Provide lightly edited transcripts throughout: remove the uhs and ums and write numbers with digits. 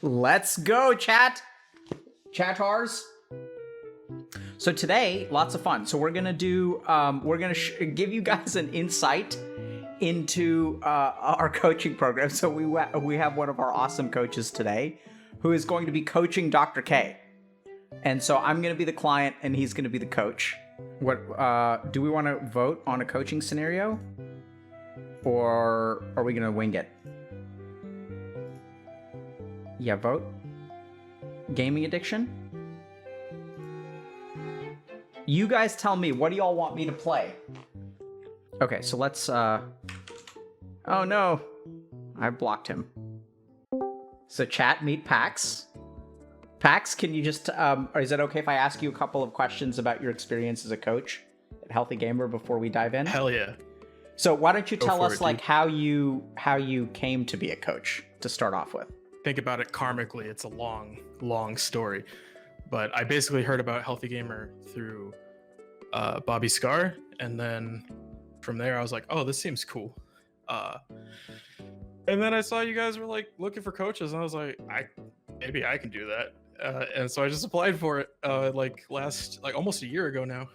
Let's go, chattars. So today, lots of fun. So we're gonna do, give you guys an insight into our coaching program. So we have one of our awesome coaches today, who is going to be coaching Dr. K. And so I'm gonna be the client, and he's gonna be the coach. What do we want to vote on a coaching scenario, or are we gonna wing it? Yeah, vote. Gaming addiction? You guys tell me, what do y'all want me to play? Okay, so let's, oh no, I blocked him. So chat, meet Pax. Pax, can you just, or is it okay if I ask you a couple of questions about your experience as a coach at Healthy Gamer before we dive in? Hell yeah. So why don't you tell us, like, dude. how you came to be a coach to start off with? Think about it karmically. It's a long story. But I basically heard about Healthy Gamer through Bobby Scar. And then from there, I was like, oh, this seems cool. And then I saw you guys were like looking for coaches. And I was like, maybe I can do that. And so I just applied for it almost a year ago now.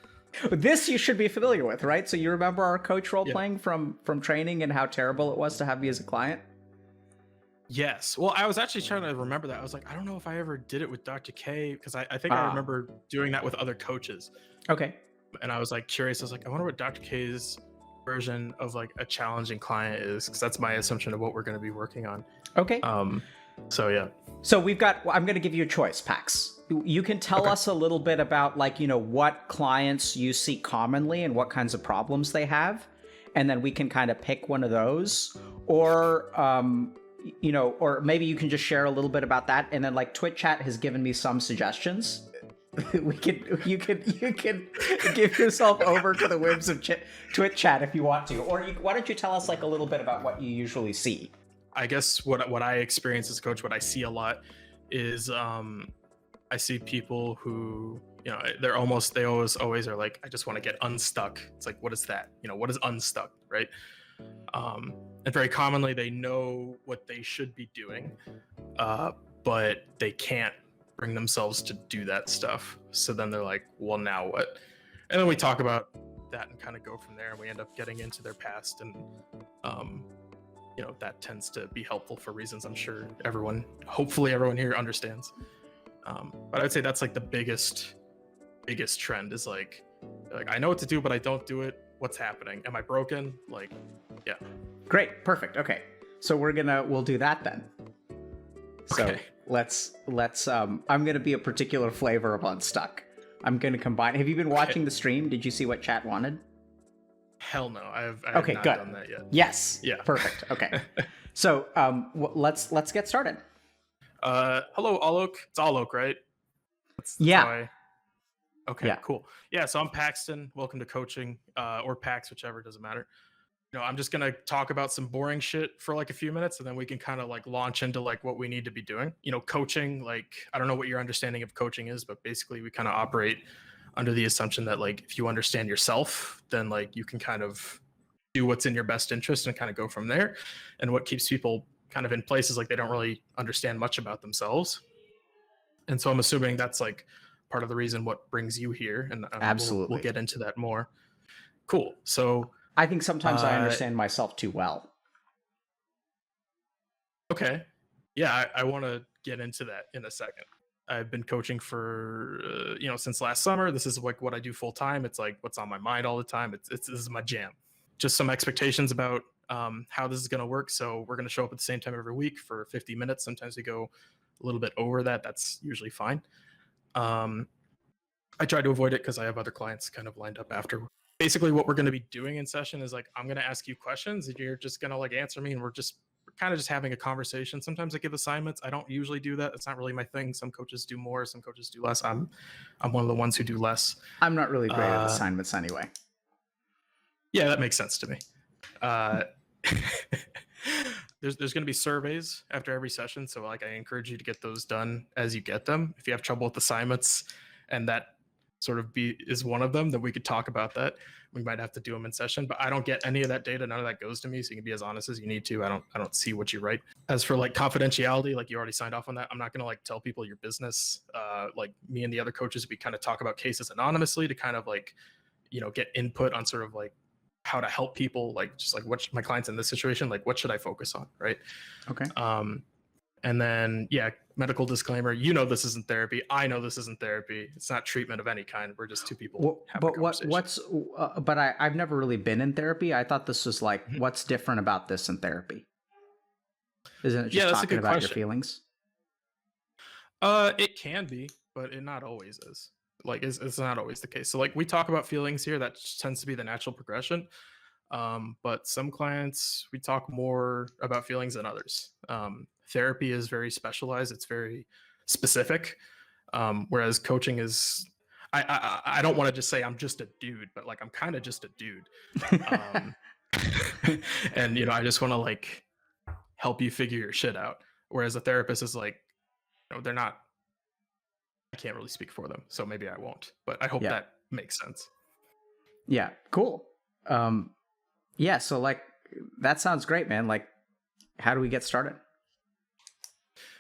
This you should be familiar with, right? So you remember our coach role playing from training and how terrible it was to have me as a client? Yes. Well, I was actually trying to remember that. I was like, I don't know if I ever did it with Dr. K, because I think I remember doing that with other coaches. Okay. And I was like curious. I was like, I wonder what Dr. K's version of like a challenging client is, because that's my assumption of what we're going to be working on. Okay. So yeah. So I'm going to give you a choice, Pax. You can tell us a little bit about, like, what clients you see commonly and what kinds of problems they have, and then we can kind of pick one of those, or or maybe you can just share a little bit about that, and then, like, Twitch chat has given me some suggestions. You can give yourself over to the whims of Twitch chat if you want to, or why don't you tell us, like, a little bit about what you usually see? I guess what I experience as a coach, what I see a lot is I see people who, they always are like, I just want to get unstuck. It's like, what is that? What is unstuck, right? And very commonly they know what they should be doing, but they can't bring themselves to do that stuff. So then they're like, well, now what? And then we talk about that and kind of go from there, and we end up getting into their past, and that tends to be helpful for reasons I'm sure hopefully everyone here understands. But I would say that's like the biggest trend is like I know what to do, but I don't do it. What's happening? Am I broken? Like, yeah. Great. Perfect. Okay. So we'll do that then. So okay. let's I'm going to be a particular flavor of unstuck. I'm going to combine. Have you been watching the stream? Did you see what chat wanted? Hell no. I have okay, not good. done that yet. Yes. Yeah. Perfect. Okay. So let's get started. Hello, Alok. It's Alok, right? That's yeah. Okay, yeah. Cool. Yeah, so I'm Paxton. Welcome to coaching, or Pax, whichever, doesn't matter. I'm just going to talk about some boring shit for like a few minutes, and then we can kind of like launch into like what we need to be doing. Coaching, like, I don't know what your understanding of coaching is, but basically we kind of operate under the assumption that, like, if you understand yourself, then like you can kind of do what's in your best interest and kind of go from there. And what keeps people kind of in place is like they don't really understand much about themselves. And so I'm assuming that's like part of the reason what brings you here, and absolutely we'll get into that more. Cool. So I think sometimes I understand myself too well. Okay. Yeah, I want to get into that in a second. I've been coaching for since last summer. This is like what I do full time. It's like what's on my mind all the time. This is my jam. Just some expectations about how this is going to work. So we're going to show up at the same time every week for 50 minutes. Sometimes we go a little bit over that. That's usually fine. I try to avoid it because I have other clients kind of lined up after. Basically, what we're going to be doing in session is like, I'm going to ask you questions and you're just going to like answer me, and we're kind of just having a conversation. Sometimes I give assignments. I don't usually do that. It's not really my thing. Some coaches do more, some coaches do less. I'm one of the ones who do less. I'm not really great at assignments anyway. Yeah, that makes sense to me. There's going to be surveys after every session, so like I encourage you to get those done as you get them. If you have trouble with assignments and that sort of is one of them, then we could talk about that. We might have to do them in session, but I don't get any of that data. None of that goes to me. So you can be as honest as you need to. I don't see what you write. As for like confidentiality, like you already signed off on that. I'm not going to like tell people your business. Like me and the other coaches, we kind of talk about cases anonymously to kind of like, get input on sort of like how to help people, like just like what my clients in this situation, like what should I focus on? Right. Okay. And then, medical disclaimer, this isn't therapy. I know this isn't therapy. It's not treatment of any kind. We're just two people having a conversation. But I've never really been in therapy. I thought this was like, what's different about this in therapy? Isn't it just talking about your feelings? It can be, but it not always is. Like, it's not always the case. So like we talk about feelings here. That tends to be the natural progression. But some clients, we talk more about feelings than others. Therapy is very specialized. It's very specific. Whereas coaching is, I don't want to just say I'm just a dude, but like, I'm kind of just a dude. And, I just want to like help you figure your shit out. Whereas a therapist is like, they're not, I can't really speak for them. So maybe I won't, but I hope that makes sense. Yeah. Cool. Yeah. So like, that sounds great, man. Like, how do we get started?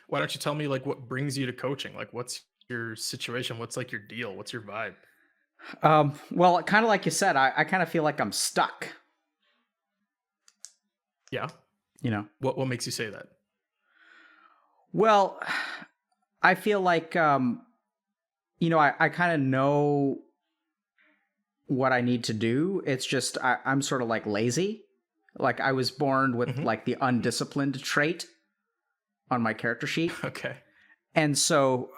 Why don't you tell me like what brings you to coaching? Like what's your situation? What's like your deal? What's your vibe? Well, kind of like you said, I kind of feel like I'm stuck. Yeah. What makes you say that? Well, I feel like, I kind of know what I need to do. It's just, I'm sort of like lazy. Like I was born with like the undisciplined trait on my character sheet. Okay. And so,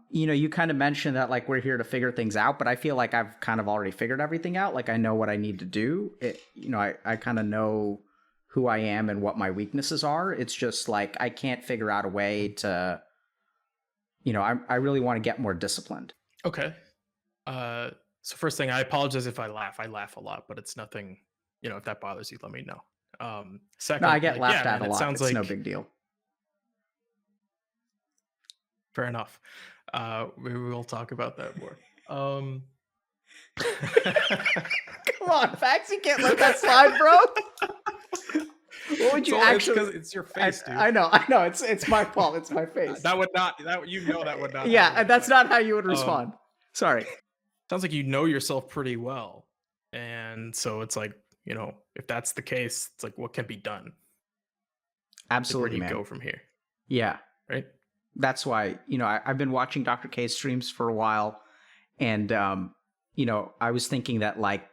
you kind of mentioned that like we're here to figure things out, but I feel like I've kind of already figured everything out. Like I know what I need to do. I kind of know who I am and what my weaknesses are. It's just like I can't figure out a way to, I really want to get more disciplined. Okay. So first thing, I apologize if I laugh. I laugh a lot, but it's nothing, if that bothers you, let me know. Second, no, I get laughed at a lot. It's like no big deal. Fair enough. We will talk about that more. Come on, Fax, you can't let that slide, bro. What would you actually? Because it's your face, dude. I know. It's my fault. It's my face. That would not. That would not. Yeah, and that's not how you would respond. Sorry. Sounds like you know yourself pretty well, and so it's like if that's the case, it's like what can be done. Absolutely, like, where do you go from here? Yeah. Right. That's why I've been watching Dr. K's streams for a while, and I was thinking that like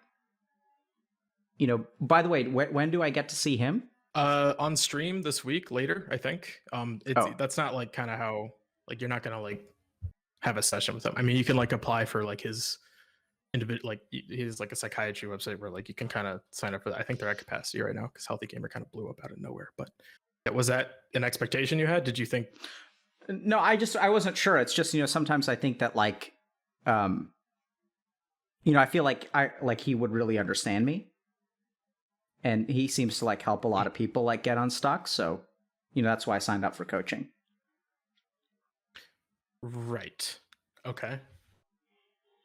by the way, when do I get to see him? On stream this week later, I think. That's not like kind of how like you're not gonna like have a session with him. I mean, you can like apply for like his individual, like he's like a psychiatry website where like you can kind of sign up for that. I think they're at capacity right now because Healthy Gamer kind of blew up out of nowhere. But was that an expectation you had? Did you think? No, I wasn't sure. It's just sometimes I think that like, I feel like he would really understand me. And he seems to like help a lot of people like get unstuck. So, that's why I signed up for coaching. Right. Okay.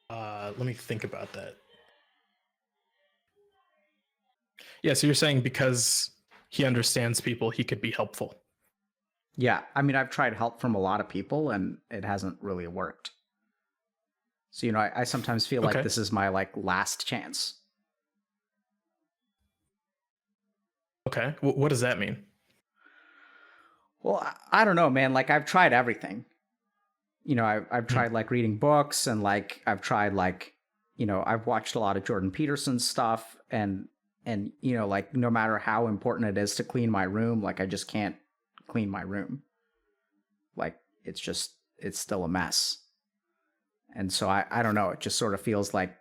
Let me think about that. Yeah. So you're saying because he understands people, he could be helpful. Yeah. I mean, I've tried help from a lot of people and it hasn't really worked. So, I sometimes feel like this is my like last chance. Okay. What does that mean? Well, I don't know, man. Like I've tried everything. I've tried like reading books and like I've tried like, I've watched a lot of Jordan Peterson's stuff and like no matter how important it is to clean my room, like I just can't clean my room. Like it's still a mess. And so I don't know. It just sort of feels like,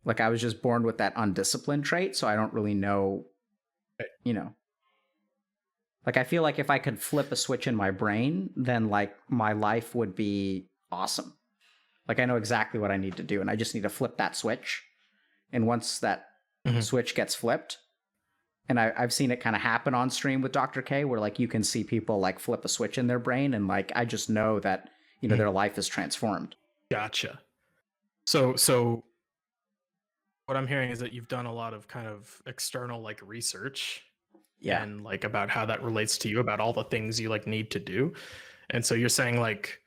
like I was just born with that undisciplined trait. So I don't really know, like I feel like if I could flip a switch in my brain, then like my life would be awesome. Like I know exactly what I need to do and I just need to flip that switch. And once that switch gets flipped, and I've seen it kind of happen on stream with Dr. K where like you can see people like flip a switch in their brain and like I just know that their life is transformed. Gotcha. So what I'm hearing is that you've done a lot of kind of external like research and like about how that relates to you, about all the things you like need to do. And so you're saying like,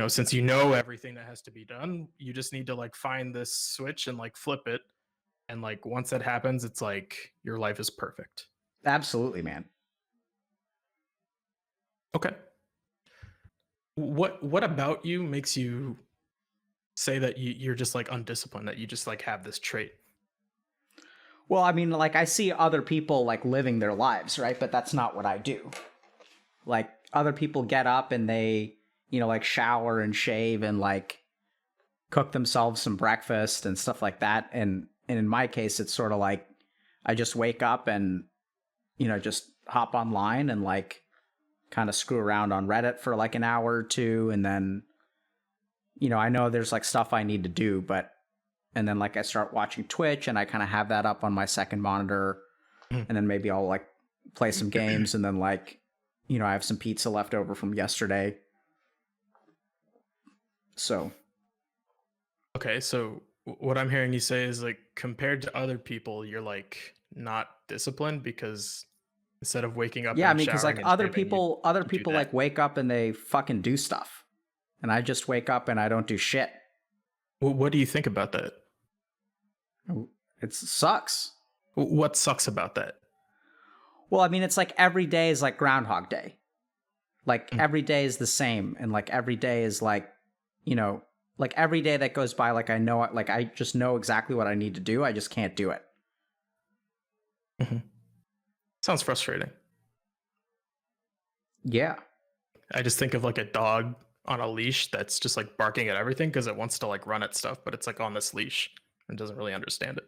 since you know everything that has to be done, you just need to like find this switch and like flip it. And like once that happens, it's like your life is perfect. Absolutely, man. Okay. What about you makes you say that you're just like undisciplined, that you just like have this trait? Well, I mean, like I see other people like living their lives, right? But that's not what I do. Like other people get up and they, like shower and shave and like cook themselves some breakfast and stuff like that. And in my case, it's sort of like I just wake up and, just hop online and like kind of screw around on Reddit for like an hour or two. And then, I know there's like stuff I need to do, and then like I start watching Twitch and I kind of have that up on my second monitor. And then maybe I'll like play some games and then like, I have some pizza left over from yesterday. So. Okay. So what I'm hearing you say is like compared to other people, you're like not disciplined because instead of waking up, yeah, I mean, because like other people like wake up and they fucking do stuff, and I just wake up and I don't do shit. Well, what do you think about that? It sucks. What sucks about that? Well, I mean, it's like every day is like Groundhog Day. Like every day is the same, and like every day is like, like every day that goes by, like I just know exactly what I need to do. I just can't do it. Sounds frustrating. Yeah. I just think of like a dog on a leash that's just like barking at everything because it wants to like run at stuff, but it's like on this leash and doesn't really understand it.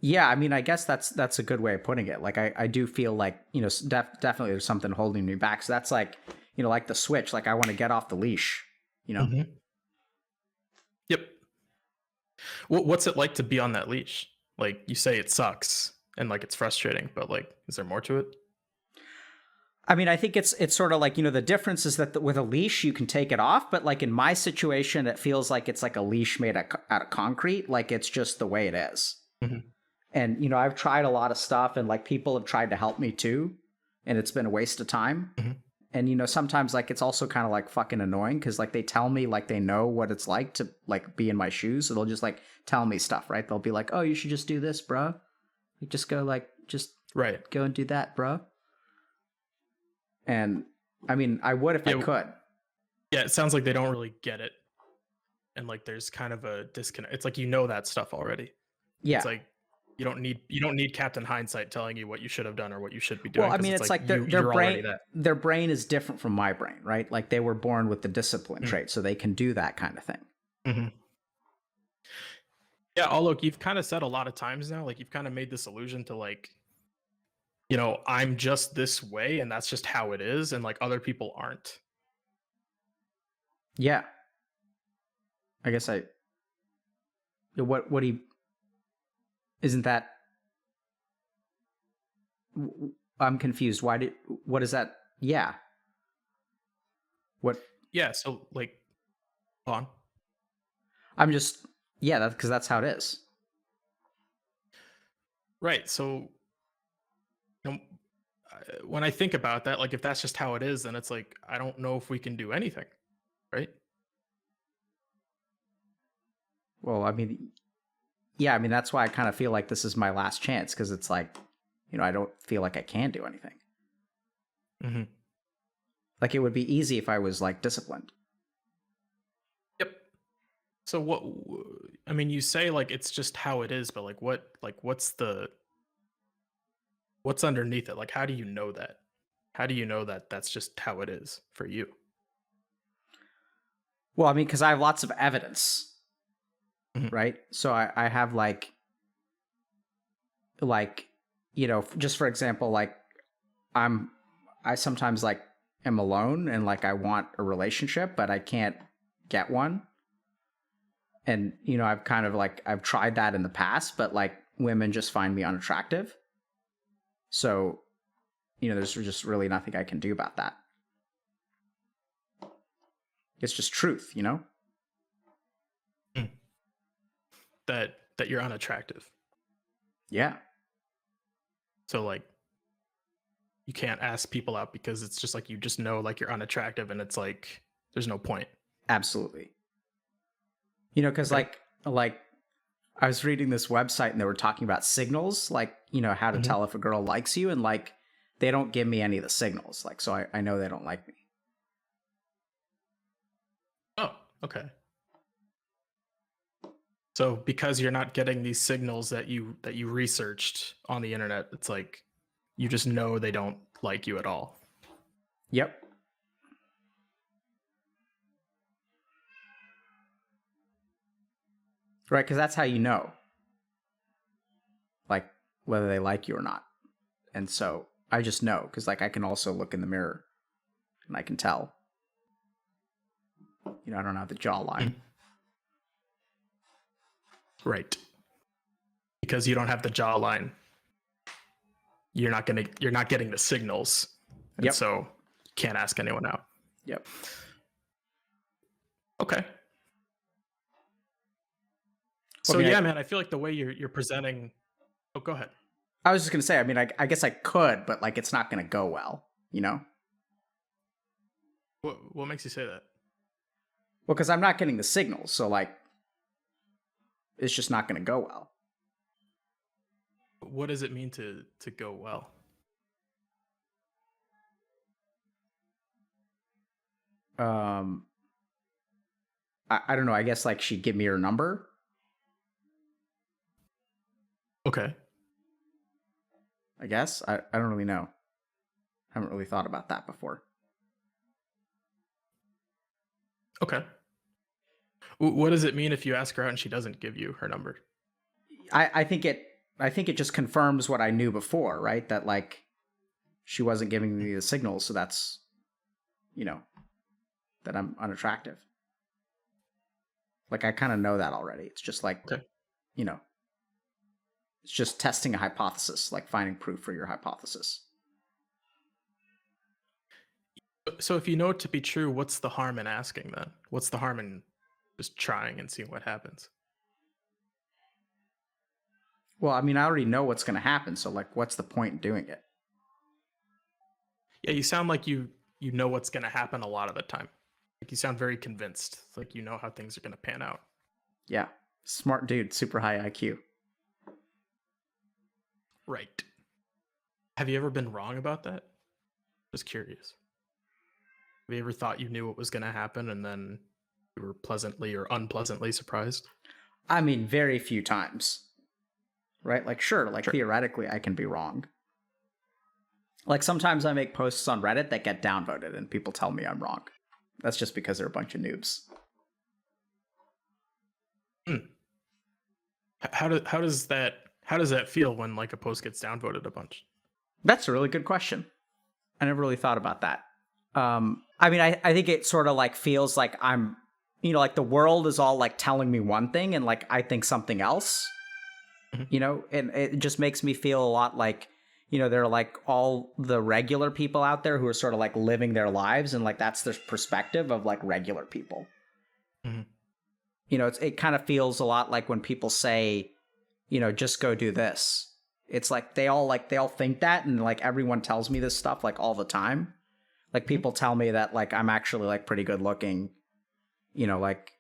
Yeah, I mean, I guess that's a good way of putting it. Like I do feel like, definitely there's something holding me back. So that's like, like the switch, like I want to get off the leash, Yep. What's it like to be on that leash? Like you say it sucks and like it's frustrating, but like is there more to it? I mean, I think it's sort of like, the difference is that with a leash you can take it off, but like in my situation it feels like it's like a leash made out of concrete, like it's just the way it is. And I've tried a lot of stuff and like people have tried to help me too, and it's been a waste of time. And sometimes like it's also kind of like fucking annoying because like they tell me like they know what it's like to like be in my shoes, so they'll just like tell me stuff, right? They'll be like, oh, you should just do this, bro. Like, just go like just go and do that, bro. And I mean, I would if I could. Yeah, it sounds like they don't really get it, and like there's kind of a disconnect. It's like that stuff already. Yeah, it's like you don't need Captain Hindsight telling you what you should have done or what you should be doing. Well, I mean, it's like their brain is different from my brain, right? Like they were born with the discipline trait, so they can do that kind of thing. Yeah, although you've kind of said a lot of times now, like you've kind of made this allusion to like, I'm just this way and that's just how it is, and like other people aren't. Yeah. I guess what do you, isn't that, I'm confused. What is that? Yeah. What? Yeah. So like, go on. I'm just, that's because that's how it is. Right. So, when I think about that, like if that's just how it is, then it's like, I don't know if we can do anything. Right. Well, I mean, yeah, I mean, that's why I kind of feel like this is my last chance, because it's like, I don't feel like I can do anything. Like it would be easy if I was like disciplined. Yep. So what, I mean, you say like it's just how it is, but like what's underneath it? Like, how do you know that? How do you know that that's just how it is for you? Well, I mean, because I have lots of evidence. Right. So I have like, just for example, like I sometimes like am alone and like I want a relationship, but I can't get one. And, I've kind of like, I've tried that in the past, but like women just find me unattractive. So, there's just really nothing I can do about that. It's just truth, you know? That you're unattractive. Yeah. So like you can't ask people out because it's just like you just know like you're unattractive and it's like there's no point. Absolutely. You know, because Okay. like I was reading this website and they were talking about signals, like, you know, how to Mhm. tell if a girl likes you, and like they don't give me any of the signals. Like, so I know they don't like me. Oh, okay. So because you're not getting these signals that you researched on the internet, it's like you just know they don't like you at all. Yep. Right, because that's how you know, like, whether they like you or not. And so I just know, because like I can also look in the mirror and I can tell. You know, I don't have the jawline. Right. Because you don't have the jawline, you're not getting the signals. And Yep. so can't ask anyone out. Yep. Okay. Well, So I mean, yeah, man, I feel like the way you're presenting. Oh, go ahead. I was just gonna say, I mean, I guess I could, but like it's not gonna go well, you know? What makes you say that? Well, because I'm not getting the signals, so like it's just not gonna go well. What does it mean to go well? Um I don't know, I guess like she'd give me her number. Okay. I guess. I don't really know. I haven't really thought about that before. Okay. What does it mean if you ask her out and she doesn't give you her number? I think it just confirms what I knew before, right? That like she wasn't giving me the signals, so that's, you know, that I'm unattractive. Like I kind of know that already. It's just like, Okay. you know, it's just testing a hypothesis, like finding proof for your hypothesis. So if you know it to be true, what's the harm in asking then? What's the harm in just trying and seeing what happens? Well, I mean, I already know what's going to happen, so like what's the point in doing it? Yeah, you sound like you know what's going to happen a lot of the time. Like you sound very convinced. Like you know how things are going to pan out. Yeah. Smart dude, super high IQ. Right. Have you ever been wrong about that? Just curious. Have you ever thought you knew what was going to happen and then you were pleasantly or unpleasantly surprised? I mean, very few times. Right? Like sure, like Sure. theoretically I can be wrong. Like sometimes I make posts on Reddit that get downvoted and people tell me I'm wrong. That's just because they're a bunch of noobs. Hmm. How does that feel when like a post gets downvoted a bunch? That's a really good question. I never really thought about that. I mean, I think it sort of like feels like I'm, you know, like the world is all like telling me one thing and like I think something else, Mhm. you know, and it just makes me feel a lot like, you know, there are like all the regular people out there who are sort of like living their lives and like that's their perspective of like regular people. Mhm. You know, it kind of feels a lot like when people say, you know, just go do this. It's like they all think that and like everyone tells me this stuff like all the time. Like Mhm. people tell me that like I'm actually like pretty good looking, you know, like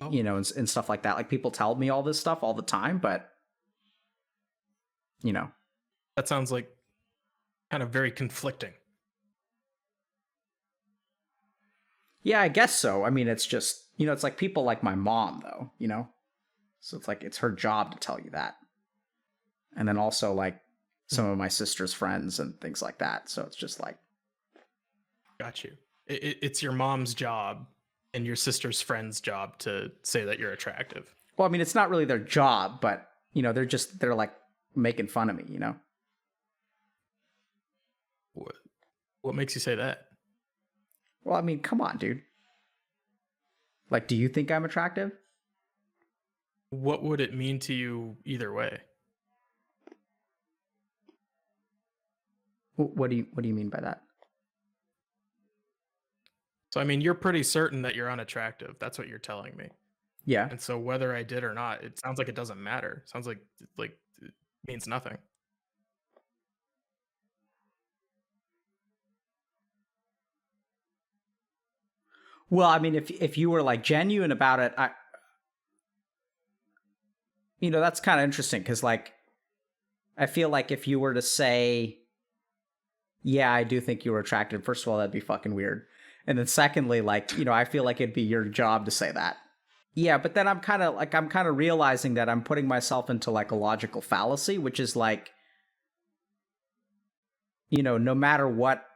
Oh, you know, and stuff like that. Like people tell me all this stuff all the time, but you know. that sounds like kind of very conflicting. Yeah, I guess so. I mean, it's just, you know, it's like people like my mom though, you know? So it's like it's her job to tell you that. And then also like Hmm. some of my sister's friends and things like that. So it's just like Got you. It's your mom's job and your sister's friend's job to say that you're attractive. well, I mean, it's not really their job, but you know, they're like making fun of me, you know? What what makes you say that? Well, I mean, come on, dude. Like, do you think I'm attractive? What would it mean to you either way? What do you mean by that? So I mean, you're pretty certain that you're unattractive. That's what you're telling me. Yeah. And so whether I did or not, it sounds like it doesn't matter. It sounds like it means nothing. Well, I mean, if you were like genuine about it, that's kind of interesting because like I feel like if you were to say, yeah, I do think you were attractive, first of all, that'd be fucking weird. And then secondly, like, I feel like it'd be your job to say that. Yeah, but then I'm kind of realizing that I'm putting myself into like a logical fallacy, which is like, no matter what,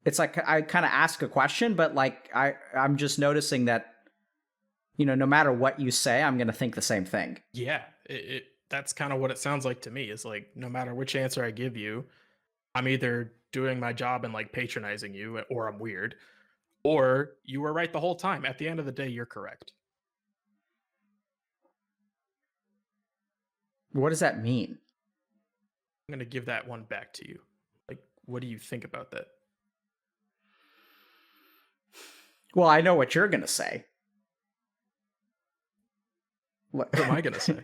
it's like I kind of ask a question, but like I'm just noticing that, no matter what you say, I'm going to think the same thing. Yeah, it that's kind of what it sounds like to me. Is like no matter which answer I give you, I'm either doing my job and like patronizing you, or I'm weird, or you were right the whole time. At the end of the day, you're correct. What does that mean? I'm going to give that one back to you. Like, what do you think about that? Well, I know what you're going to say. What am I going to say?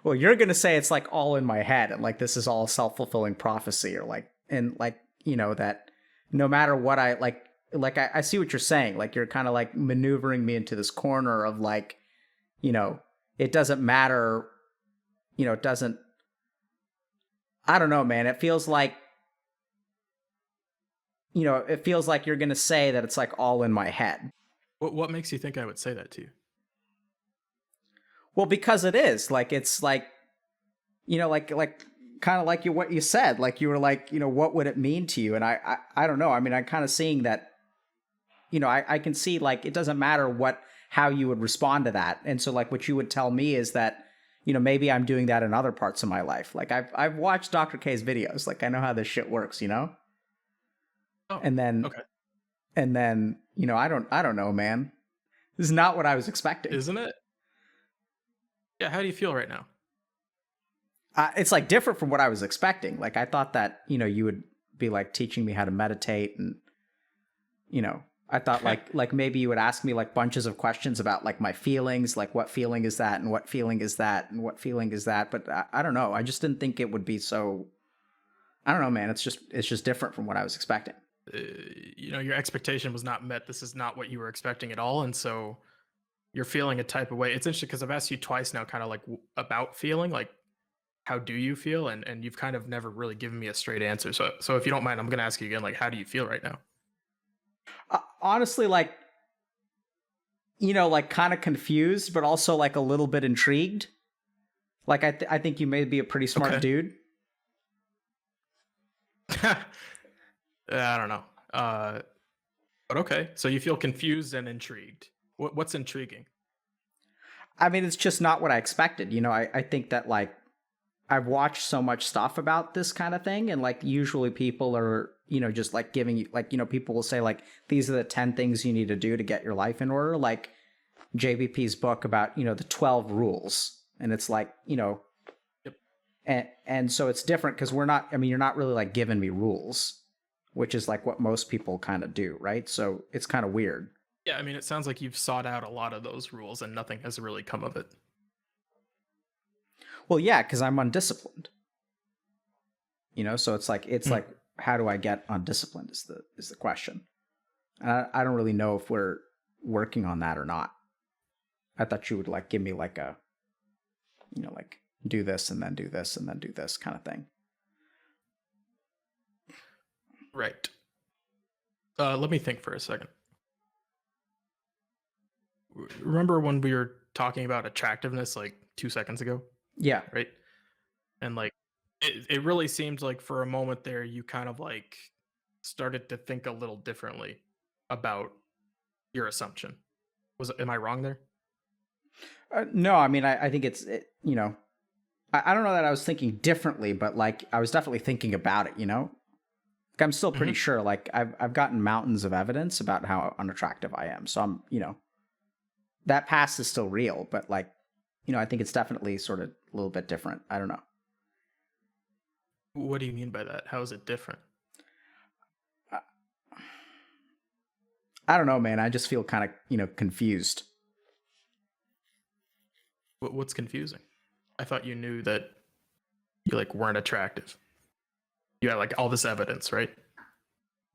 Well, you're going to say it's like all in my head and like this is all self-fulfilling prophecy or like, and like, that no matter what I see what you're saying. Like you're kind of like maneuvering me into this corner of like, it doesn't matter, it doesn't, I don't know, man. It feels like, it feels like you're going to say that it's like all in my head. What makes you think I would say that to you? Well, because it is like, it's like, like kind of like what you said, like you were like, what would it mean to you? And I don't know. I mean, I'm kind of seeing that, I can see like, it doesn't matter how you would respond to that. And so like what you would tell me is that, maybe I'm doing that in other parts of my life. Like I've watched Dr. K's videos. Like I know how this shit works, Oh, and then, okay. I don't know, man. This is not what I was expecting. Isn't it? Yeah. How do you feel right now? It's like different from what I was expecting. Like I thought that, you would be like teaching me how to meditate and, I thought like maybe you would ask me like bunches of questions about like my feelings, like what feeling is that and what feeling is that and what feeling is that. But I don't know. I just didn't think it would be so, I don't know, man. It's just different from what I was expecting. Your expectation was not met. This is not what you were expecting at all. And so you're feeling a type of way. It's interesting because I've asked you twice now kind of like about feeling, like how do you feel? And you've kind of never really given me a straight answer. So if you don't mind, I'm going to ask you again, like, how do you feel right now? Honestly, like, like kind of confused, but also like a little bit intrigued. Like, I think you may be a pretty smart dude. I don't know. But okay. So you feel confused and intrigued. What's intriguing? I mean, it's just not what I expected. I think that like I've watched so much stuff about this kind of thing, and like usually people are, just like giving you like, people will say like these are the 10 things you need to do to get your life in order, like JBP's book about, the 12 rules. And it's like, Yep. and so it's different because you're not really like giving me rules, which is like what most people kind of do, right? So it's kind of weird. Yeah, I mean, it sounds like you've sought out a lot of those rules and nothing has really come of it. Well, yeah, because I'm undisciplined. So it's like like, how do I get undisciplined is the question. I don't really know if we're working on that or not. I thought you would like give me like a, like do this and then do this and then do this kind of thing. Right. Let me think for a second. Remember when we were talking about attractiveness like 2 seconds ago? Yeah. Right. And like it really seemed like for a moment there you kind of like started to think a little differently about your assumption. Am I wrong there? No, I mean, I think I don't know that I was thinking differently, but like I was definitely thinking about it, Like I'm still pretty sure, like I've gotten mountains of evidence about how unattractive I am. So I'm, that past is still real, but like, I think it's definitely sort of a little bit different. I don't know. What do you mean by that? How is it different? I don't know, man. I just feel kind of, confused. What's confusing? I thought you knew that you like weren't attractive. You had like all this evidence, right?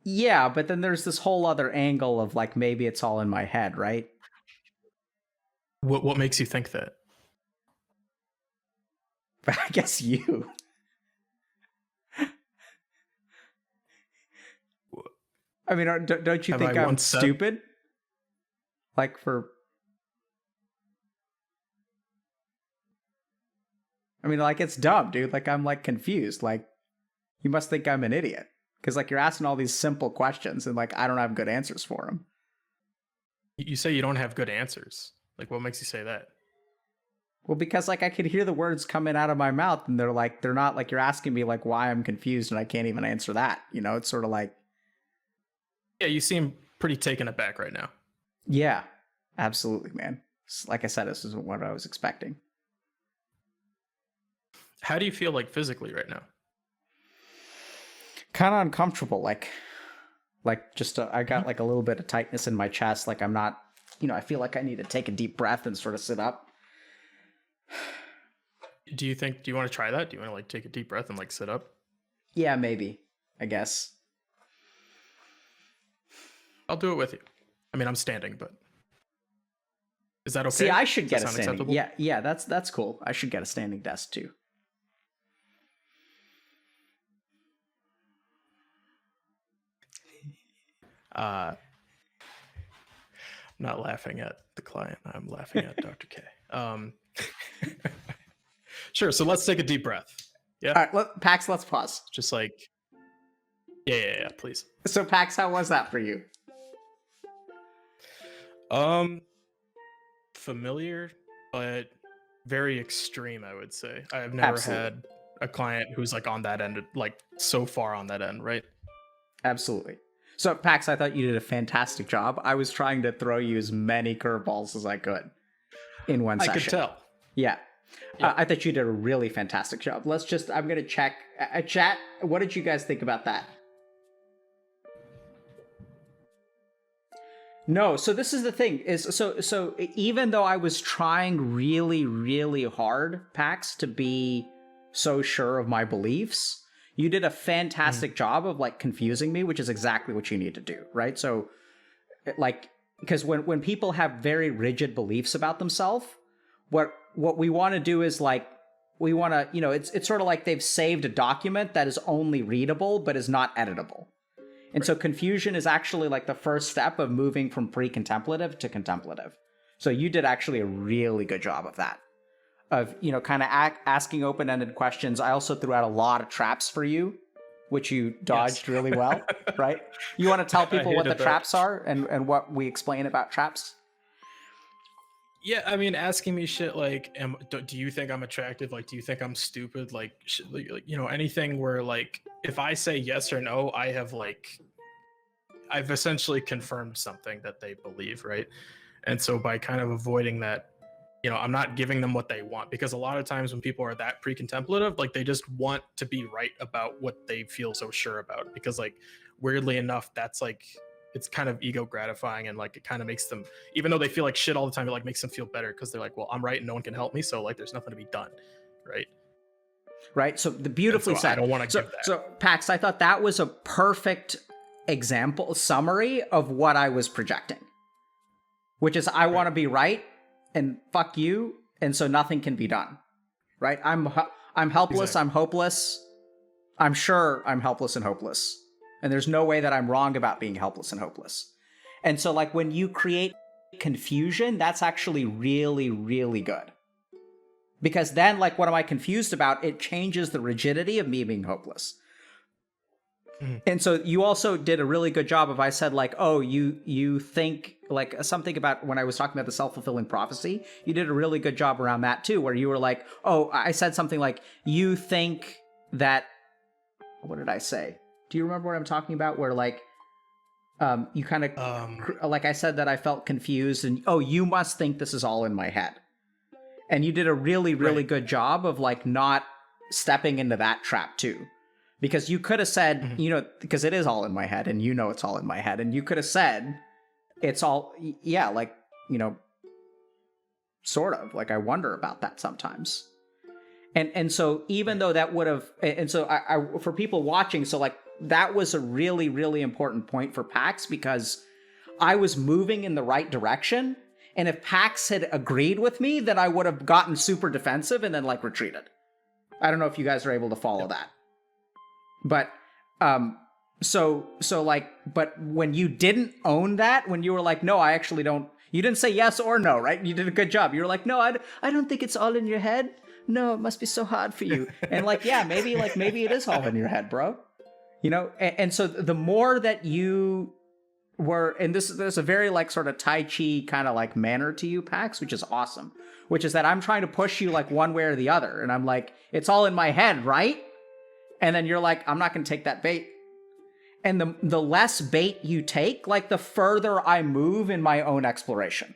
Yeah, but then there's this whole other angle of like maybe it's all in my head, right? What makes you think that? I guess you. I mean, don't you think I'm stupid? Like I mean, like, it's dumb, dude. Like, I'm like confused. Like, you must think I'm an idiot. Because like you're asking all these simple questions and like I don't have good answers for them. You say you don't have good answers. Like, what makes you say that? Well, because like I could hear the words coming out of my mouth and they're not like you're asking me like why I'm confused and I can't even answer that. It's sort of like. Yeah, you seem pretty taken aback right now. Yeah, absolutely, man. Like I said, this isn't what I was expecting. How do you feel like physically right now? Kind of uncomfortable, like just I got like a little bit of tightness in my chest. Like I'm not, I feel like I need to take a deep breath and sort of sit up. Do you want to try that? Do you want to like take a deep breath and like sit up? Yeah, maybe. I guess. I'll do it with you. I mean, I'm standing, but is that okay? See, I should get a standing. Acceptable? Yeah, that's cool. I should get a standing desk too. I'm not laughing at the client. I'm laughing at Dr. K. Sure. So let's take a deep breath. Yeah. All right, Pax, let's pause. Just like, yeah, please. So Pax, how was that for you? Familiar, but very extreme, I would say. I've never had a client who's like on that end, like so far on that end, right? Absolutely. So, Pax, I thought you did a fantastic job. I was trying to throw you as many curveballs as I could in one session. I could tell. Yeah. I thought you did a really fantastic job. I'm going to check. Chat, what did you guys think about that? No, so this is the thing. So even though I was trying really, really hard, Pax, to be so sure of my beliefs, you did a fantastic job of like confusing me, which is exactly what you need to do, right? So like, because when people have very rigid beliefs about themselves, what we want to do is like, we want to, it's sort of like they've saved a document that is only readable, but is not editable. And so confusion is actually like the first step of moving from pre-contemplative to contemplative. So you did actually a really good job of that. Of, kind of asking open-ended questions. I also threw out a lot of traps for you, which you dodged really well, right? You want to tell people what the traps are and what we explain about traps? Yeah, I mean, asking me shit like, do you think I'm attractive? Like, do you think I'm stupid? Like, anything where like, if I say yes or no, I've essentially confirmed something that they believe, right? And so by kind of avoiding that, I'm not giving them what they want, because a lot of times when people are that pre-contemplative, like they just want to be right about what they feel so sure about, because like weirdly enough, that's like, it's kind of ego gratifying, and like it kind of makes them, even though they feel like shit all the time, it like makes them feel better because they're like, well, I'm right and no one can help me, so like there's nothing to be done, right? So the beautifully said. I don't want to give that. So Pax, I thought that was a perfect summary of what I was projecting, which is I want to be right and fuck you, and so nothing can be done, right? I'm helpless. Exactly. I'm hopeless. I'm sure I'm helpless and hopeless, and there's no way that I'm wrong about being helpless and hopeless. And so like when you create confusion, that's actually really, really good, because then like what am I confused about? It changes the rigidity of me being hopeless. And so you also did a really good job of, I said like, oh, you think like something about when I was talking about the self-fulfilling prophecy, you did a really good job around that too, where you were like, oh, I said something like, you think that, what did I say? Do you remember what I'm talking about? Where like, you kind of, like I said that I felt confused and, oh, you must think this is all in my head. And you did a really, really good job of like not stepping into that trap too. Because you could have said, because it is all in my head and it's all in my head. And you could have said, it's all, yeah, like, you know, sort of like I wonder about that sometimes. And so even though that would have, and so I for people watching, so like that was a really, really important point for PAX, because I was moving in the right direction. And if PAX had agreed with me, then I would have gotten super defensive and then like retreated. I don't know if you guys are able to follow that. But, so like, but when you didn't own that, when you were like, no, I actually don't, you didn't say yes or no, right? You did a good job. You were like, no, I don't think it's all in your head. No, it must be so hard for you. And like, yeah, maybe it is all in your head, bro. You know? And so the more that you were, and there's a very like sort of Tai Chi kind of like manner to you, Pax, which is awesome. Which is that I'm trying to push you like one way or the other. And I'm like, it's all in my head, right? And then you're like, I'm not going to take that bait. And the less bait you take, like the further I move in my own exploration.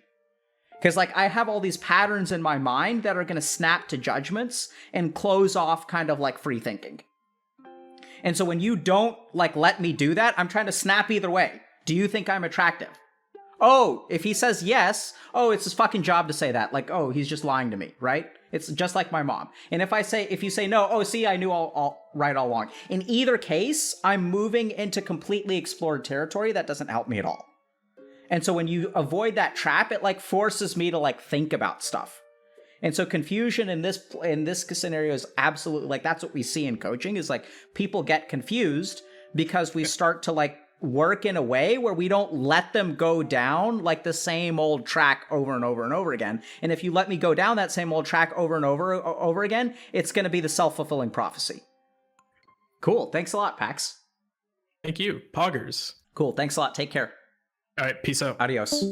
Because like I have all these patterns in my mind that are going to snap to judgments and close off kind of like free thinking. And so when you don't like let me do that, I'm trying to snap either way. Do you think I'm attractive? Oh, if he says yes, oh, it's his fucking job to say that. Like, oh, he's just lying to me, right? It's just like my mom. And if you say no, oh, see, I knew all right all along. In either case, I'm moving into completely explored territory that doesn't help me at all. And so when you avoid that trap, it like forces me to like think about stuff. And so confusion in this scenario is absolutely like, that's what we see in coaching, is like people get confused because we start to like work in a way where we don't let them go down like the same old track over and over and over again. And if you let me go down that same old track over and over again, it's going to be the self-fulfilling prophecy. Cool. Thanks a lot, Pax. Thank you. Poggers. Cool. Thanks a lot. Take care. All right. Peace out. Adios.